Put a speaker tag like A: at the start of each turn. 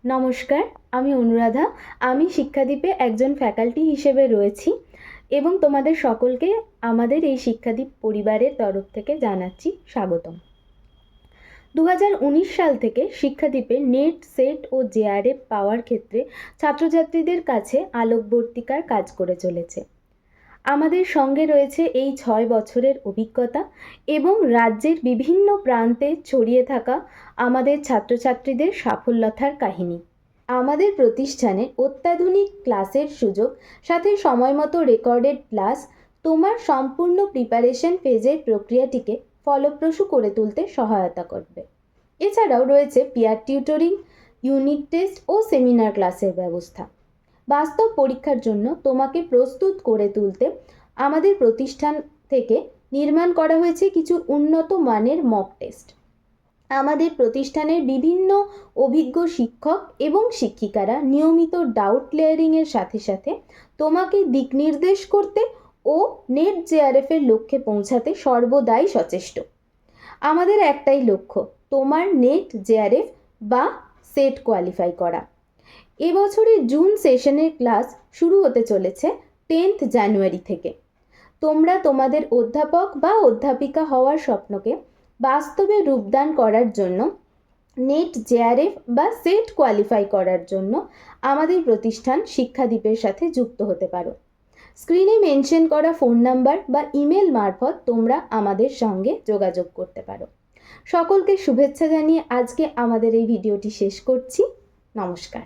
A: নমস্কার, আমি অনুরাধা। আমি শিক্ষাদ্বীপে একজন ফ্যাকাল্টি হিসেবে রয়েছি এবং তোমাদের সকলকে আমাদের এই শিক্ষাদ্বীপ পরিবারের তরফ থেকে জানাচ্ছি স্বাগতম। 2019 সাল থেকে শিক্ষাদ্বীপে নেট, সেট ও জেআরএফ পাওয়ার ক্ষেত্রে ছাত্রছাত্রীদের কাছে আলোকবর্তিকার কাজ করে চলেছে। আমাদের সঙ্গে রয়েছে এই 6 বছরের অভিজ্ঞতা এবং রাজ্যের বিভিন্ন প্রান্তে ছড়িয়ে থাকা আমাদের ছাত্রছাত্রীদের সাফল্যতার কাহিনী। আমাদের প্রতিষ্ঠানে অত্যাধুনিক ক্লাসের সুযোগ, সাথে সময়মতো রেকর্ডেড ক্লাস তোমার সম্পূর্ণ প্রিপারেশন ফেজের প্রক্রিয়াটিকে ফলপ্রসূ করে তুলতে সহায়তা করবে। এছাড়াও রয়েছে পিয়ার টিউটরিং, ইউনিট টেস্ট ও সেমিনার ক্লাসের ব্যবস্থা। বাস্তব পরীক্ষার জন্য তোমাকে প্রস্তুত করে তুলতে আমাদের প্রতিষ্ঠান থেকে নির্মাণ করা হয়েছে কিছু উন্নত মানের মক টেস্ট। আমাদের প্রতিষ্ঠানের বিভিন্ন অভিজ্ঞ শিক্ষক এবং শিক্ষিকারা নিয়মিত ডাউট ক্লিয়ারিংয়ের সাথে সাথে তোমাকে দিক নির্দেশ করতে ও নেট জেআরএফের লক্ষ্যে পৌঁছাতে সর্বদাই সচেষ্ট। আমাদের একটাই লক্ষ্য, তোমার নেট জেআরএফ বা সেট কোয়ালিফাই করা। এবছরের জুন সেশনের ক্লাস শুরু হতে চলেছে 10 জানুয়ারি থেকে। তোমরা তোমাদের অধ্যাপক বা অধ্যাপিকা হওয়ার স্বপ্নকে বাস্তবে রূপদান করার জন্য, নেট জেআরএফ বা সেট কোয়ালিফাই করার জন্য আমাদের প্রতিষ্ঠান শিক্ষাদ্বীপের সাথে যুক্ত হতে পারো। স্ক্রিনে মেনশন করা ফোন নাম্বার বা ইমেল মারফত তোমরা আমাদের সঙ্গে যোগাযোগ করতে পারো। সকলকে শুভেচ্ছা জানিয়ে আজকে আমাদের এই ভিডিওটি শেষ করছি। নমস্কার।